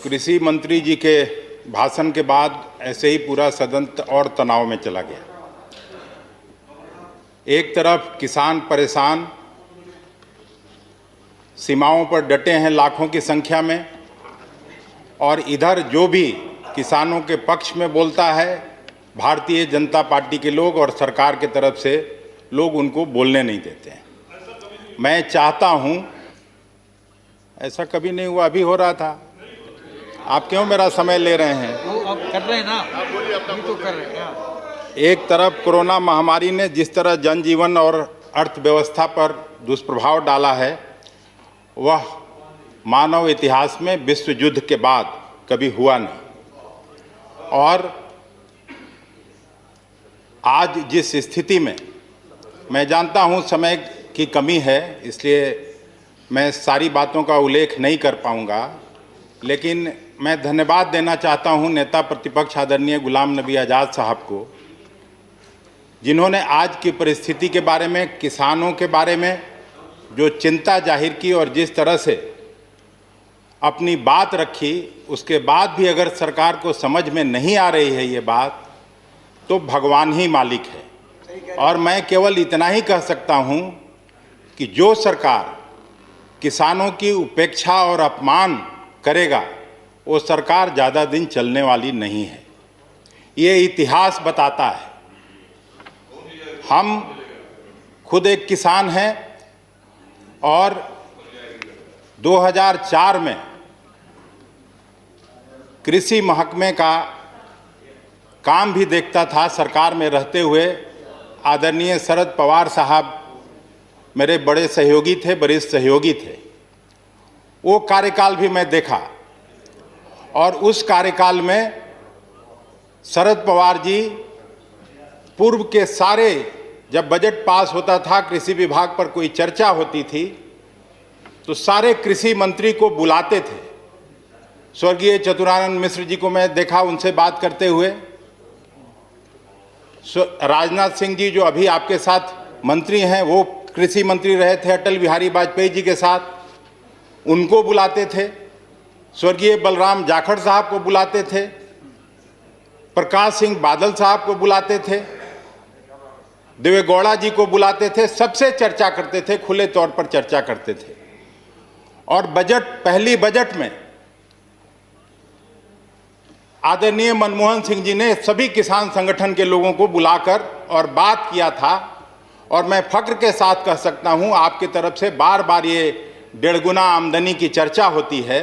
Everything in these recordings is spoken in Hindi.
कृषि मंत्री जी के भाषण के बाद ऐसे ही पूरा सदन और तनाव में चला गया। एक तरफ किसान परेशान, सीमाओं पर डटे हैं लाखों की संख्या में, और इधर जो भी किसानों के पक्ष में बोलता है भारतीय जनता पार्टी के लोग और सरकार की तरफ से लोग उनको बोलने नहीं देते हैं। मैं चाहता हूं, ऐसा कभी नहीं हुआ, अभी हो रहा था। आप क्यों मेरा समय ले रहे हैं? वो अब कर रहे हैं ना, अभी तो कर रहे हैं। एक तरफ कोरोना महामारी ने जिस तरह जनजीवन और अर्थव्यवस्था पर दुष्प्रभाव डाला है, वह मानव इतिहास में विश्व युद्ध के बाद कभी हुआ नहीं। और आज जिस स्थिति में, मैं जानता हूं समय की कमी है, इसलिए मैं सारी बातों का उल्लेख नहीं कर पाऊंगा, लेकिन मैं धन्यवाद देना चाहता हूं नेता प्रतिपक्ष आदरणीय गुलाम नबी आज़ाद साहब को, जिन्होंने आज की परिस्थिति के बारे में, किसानों के बारे में जो चिंता जाहिर की और जिस तरह से अपनी बात रखी, उसके बाद भी अगर सरकार को समझ में नहीं आ रही है ये बात, तो भगवान ही मालिक है। और मैं केवल इतना ही कह सकता हूं कि जो सरकार किसानों की उपेक्षा और अपमान करेगा, वो सरकार ज़्यादा दिन चलने वाली नहीं है। ये इतिहास बताता है। हम खुद एक किसान हैं और 2004 में कृषि महकमे का काम भी देखता था सरकार में रहते हुए। आदरणीय शरद पवार साहब मेरे बड़े सहयोगी थे, वरिष्ठ सहयोगी थे। वो कार्यकाल भी मैं देखा, और उस कार्यकाल में शरद पवार जी पूर्व के सारे, जब बजट पास होता था, कृषि विभाग पर कोई चर्चा होती थी, तो सारे कृषि मंत्री को बुलाते थे। स्वर्गीय चतुरानंद मिश्र जी को मैं देखा उनसे बात करते हुए। राजनाथ सिंह जी जो अभी आपके साथ मंत्री हैं, वो कृषि मंत्री रहे थे अटल बिहारी वाजपेयी जी के साथ, उनको बुलाते थे। स्वर्गीय बलराम जाखड़ साहब को बुलाते थे, प्रकाश सिंह बादल साहब को बुलाते थे, देवेगौड़ा जी को बुलाते थे। सबसे चर्चा करते थे, खुले तौर पर चर्चा करते थे। और पहली बजट में आदरणीय मनमोहन सिंह जी ने सभी किसान संगठन के लोगों को बुलाकर और बात किया था। और मैं फक्र के साथ कह सकता हूं, आपकी तरफ से बार बार ये 1.5 गुना आमदनी की चर्चा होती है,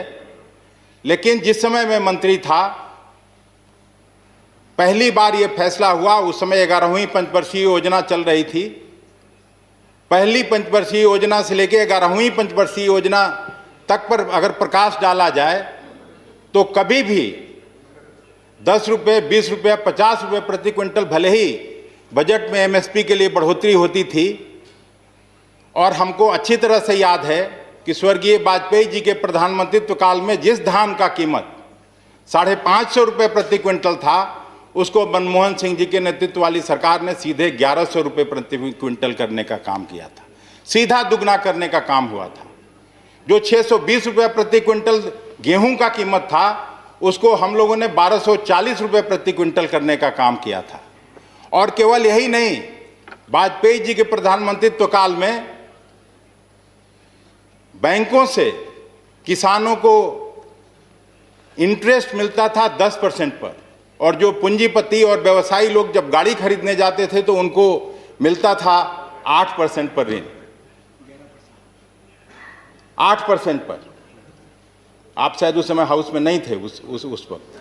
लेकिन जिस समय मैं मंत्री था, पहली बार ये फैसला हुआ। उस समय 11वीं पंचवर्षीय योजना चल रही थी। पहली पंचवर्षीय योजना से लेकर 11वीं पंचवर्षीय योजना तक पर अगर प्रकाश डाला जाए, तो कभी भी 10 रुपये, 20 रुपये, 50 रुपये प्रति क्विंटल भले ही बजट में एमएसपी के लिए बढ़ोतरी होती थी। और हमको अच्छी तरह से याद है कि स्वर्गीय वाजपेयी जी के प्रधानमंत्रित्व काल में जिस धान का कीमत 550 रुपये प्रति क्विंटल था, उसको मनमोहन सिंह जी के नेतृत्व वाली सरकार ने सीधे 1100 रुपये प्रति क्विंटल करने का काम किया था। सीधा दुगना करने का काम हुआ था। जो 620 रुपये प्रति क्विंटल गेहूं का कीमत था, उसको हम लोगों ने 1240 रुपये प्रति क्विंटल करने का काम किया था। और केवल यही नहीं, वाजपेयी जी के प्रधानमंत्रित्व काल में बैंकों से किसानों को इंटरेस्ट मिलता था 10% पर, और जो पूंजीपति और व्यवसायी लोग जब गाड़ी खरीदने जाते थे तो उनको मिलता था 8% पर ऋण। 8% पर। आप शायद उस समय हाउस में नहीं थे उस वक्त।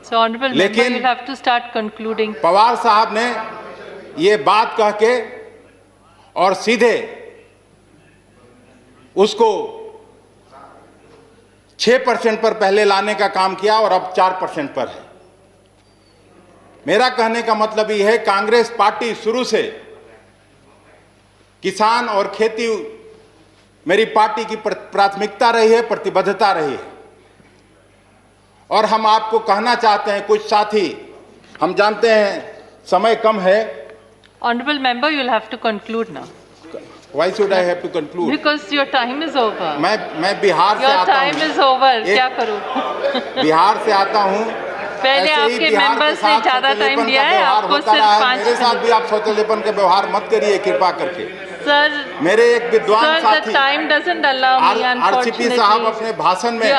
So honorable member, you'll have to start concluding. Pawar साहब ने ये बात कह के और सीधे उसको 6% पर पहले लाने का काम किया, और अब 4% पर है। मेरा कहने का मतलब ये है, कांग्रेस पार्टी शुरू से किसान और खेती मेरी पार्टी की प्राथमिकता रही है, प्रतिबद्धता रही है। और हम आपको कहना चाहते हैं, कुछ साथी, हम जानते हैं समय कम है। Honorable member, you'll have to conclude now. Why should I have to conclude? Because your time is over. मैं बिहार से Your आता time हूँ, is over. क्या एक- करूँ? बिहार से आता हूँ। पहले ऐसे ही आपके बिहार के members ने साथ ज़्यादा सौतेलेपन time का दिया है, व्यवहार आपको होता सिर्फ रहा है। 5 मेरे साथ भी आप सौतेलेपन का व्यवहार मत करिए कृपा करके। Sir, मेरे एक विद्वान sir, the साथी time doesn't allow me, RCP साहब अपने unfortunately. भाषण में The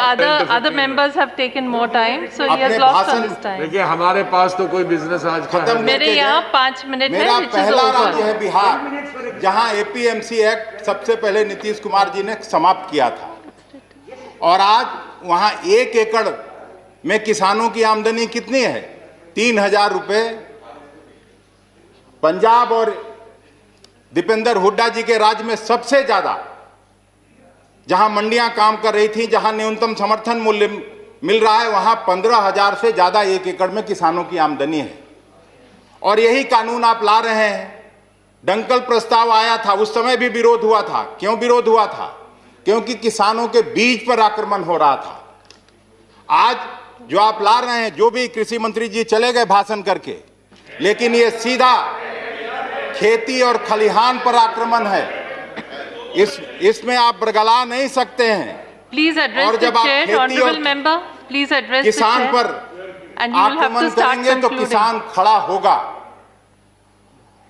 other members have taken more time, so he has अपने lost भाषण- on this time. देखिए हमारे पास तो कोई बिजनेस आज का खत्म है। मेरे करके यहाँ गए। 5 मिनट है, मेरा which is पहला राज्य over. है बिहार, जहां एपीएमसी एक्ट सबसे पहले नीतीश कुमार जी ने समाप्त किया था, और आज वहां 1 एकड़ में किसानों की आमदनी कितनी है? 3,000 रुपए। पंजाब और दीपेंद्र हुड्डा जी के राज्य में सबसे ज्यादा जहां मंडियां काम कर रही थी, जहां न्यूनतम समर्थन मूल्य मिल रहा है, वहां 15,000 से ज्यादा 1 एकड़ में किसानों की आमदनी है। और यही कानून आप ला रहे हैं। डंकल प्रस्ताव आया था, उस समय भी विरोध हुआ था। क्यों विरोध हुआ था? क्योंकि किसानों के बीज पर आक्रमण हो रहा था। आज जो आप ला रहे हैं, जो भी कृषि मंत्री जी चले गए भाषण करके, लेकिन ये सीधा खेती और खलिहान पर आक्रमण है। इसमें आप बरगला नहीं सकते हैं। Please address और the जब आप chair, खेती honorable और member. Please address the किसान chair. पर And you will have आक्रमण to start करेंगे तो concluding. किसान खड़ा होगा।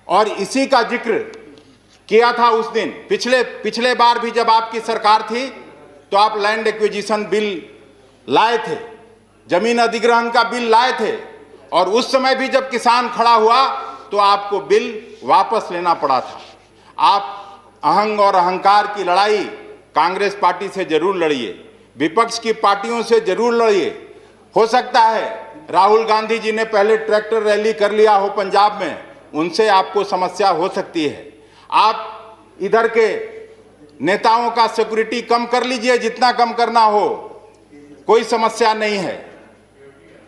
और इसी का जिक्र किया था उस दिन। पिछले बार भी जब आपकी सरकार थी तो आप लैंड एक्विजिशन बिल लाए थे, जमीन अधिग्रहण का बिल लाए थे, और उस समय भी जब किसान खड़ा हुआ तो आपको बिल वापस लेना पड़ा था। आप अहंग और अहंकार की लड़ाई कांग्रेस पार्टी से जरूर लड़िए, विपक्ष की पार्टियों से जरूर लड़िए। हो सकता है राहुल गांधी जी ने पहले ट्रैक्टर रैली कर लिया हो पंजाब में, उनसे आपको समस्या हो सकती है। आप इधर के नेताओं का सिक्योरिटी कम कर लीजिए, जितना कम करना हो, कोई समस्या नहीं है।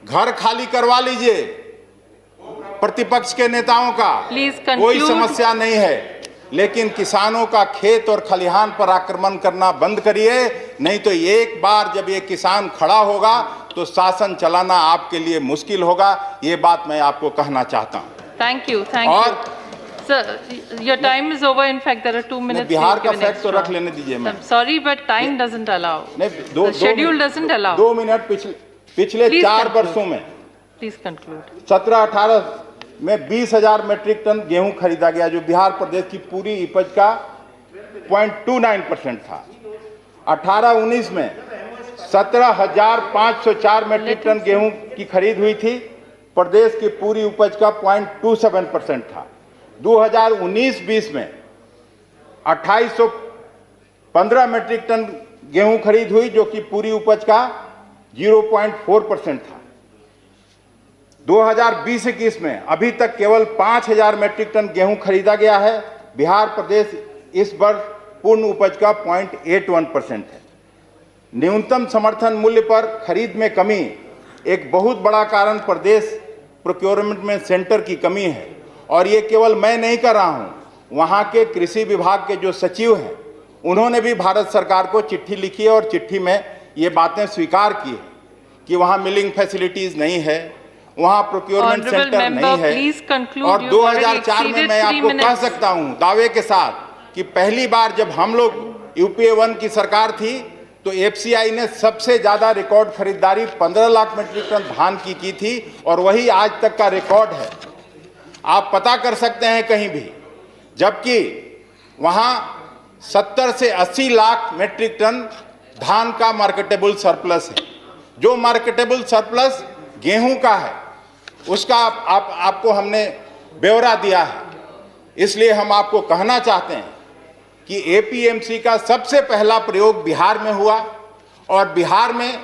घर खाली करवा लीजिए प्रतिपक्ष के नेताओं का, Please कोई conclude. समस्या नहीं है। लेकिन किसानों का खेत और खलिहान पर आक्रमण करना बंद करिए, नहीं तो एक बार जब ये किसान खड़ा होगा तो शासन चलाना आपके लिए मुश्किल होगा। ये बात मैं आपको कहना चाहता हूं। Thank you, thank और you. Sir, your time is over. In fact, there are 2 minutes. Bihar का given फैक्ट तो extra. रख लेने दीजिए। मैं I'm sorry, but time doesn't allow. नहीं, The schedule doesn't allow. 2 minute पिछले Please 4 conclude. वर्षों में Please conclude. 17-18 में 20,000 मीट्रिक टन गेहूं खरीदा गया, जो बिहार प्रदेश की पूरी उपज का 0.29% था। 18-19 में 17,504 मीट्रिक टन गेहूं की खरीद हुई थी, प्रदेश की पूरी उपज का 0.27% था। 2019-20 में 2,815 मीट्रिक टन गेहूं खरीद हुई, जो कि पूरी उपज का 0.4% था। 2020-21 में अभी तक केवल 5,000 मीट्रिक टन गेहूं खरीदा गया है। बिहार प्रदेश इस वर्ष पूर्ण उपज का 0.81% है। न्यूनतम समर्थन मूल्य पर खरीद में कमी एक बहुत बड़ा कारण प्रदेश प्रोक्योरमेंट में सेंटर की कमी है। और ये केवल मैं नहीं कर रहा हूं, वहां के कृषि विभाग के जो सचिव हैं, उन्होंने भी भारत सरकार को चिट्ठी लिखी है और चिट्ठी में ये बातें स्वीकार की है कि वहां मिलिंग फैसिलिटीज नहीं है, वहां प्रोक्योरमेंट Honorable सेंटर member, नहीं है। please conclude. और You've already 2004 में exceeded मैं 3 आपको कह minutes. सकता हूं दावे के साथ कि पहली बार जब हम लोग यूपीए 1 की सरकार थी तो एफसीआई ने सबसे ज्यादा रिकॉर्ड खरीदारी 15 लाख मीट्रिक टन धान की थी, और वही आज तक का रिकॉर्ड है। आप पता कर सकते हैं कहीं भी, जबकि वहां 70 से 80 लाख मीट्रिक टन धान का मार्केटेबल सरप्लस है। जो मार्केटेबल सरप्लस गेहूं का है, उसका आपको हमने ब्यौरा दिया है। इसलिए हम आपको कहना चाहते हैं कि एपीएमसी का सबसे पहला प्रयोग बिहार में हुआ, और बिहार में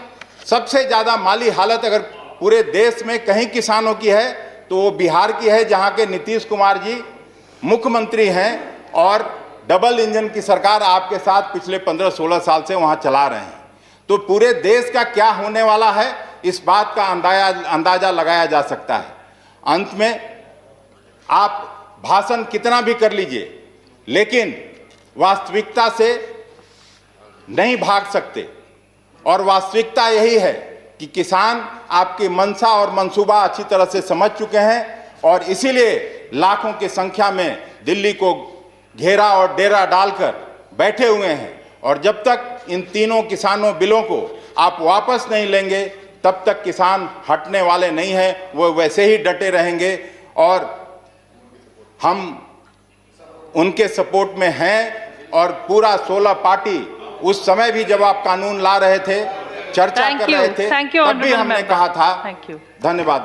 सबसे ज़्यादा माली हालत अगर पूरे देश में कहीं किसानों की है तो वो बिहार की है, जहां के नीतीश कुमार जी मुख्यमंत्री हैं और डबल इंजन की सरकार आपके साथ पिछले 15-16 साल से वहां चला रहे हैं। तो पूरे देश का क्या होने वाला है, इस बात का अंदाजा लगाया जा सकता है। अंत में आप भाषण कितना भी कर लीजिए, लेकिन वास्तविकता से नहीं भाग सकते। और वास्तविकता यही है कि किसान आपकी मंशा और मंसूबा अच्छी तरह से समझ चुके हैं, और इसीलिए लाखों की संख्या में दिल्ली को घेरा और डेरा डालकर बैठे हुए हैं और जब तक इन तीनों किसानों बिलों को आप वापस नहीं लेंगे तब तक किसान हटने वाले नहीं हैं, वो वैसे ही डटे रहेंगे और हम उनके सपोर्ट में हैं। और पूरा 16 पार्टी उस समय भी जब आप कानून ला रहे थे, चर्चा कर रहे थे, तब भी हमने कहा था। धन्यवाद।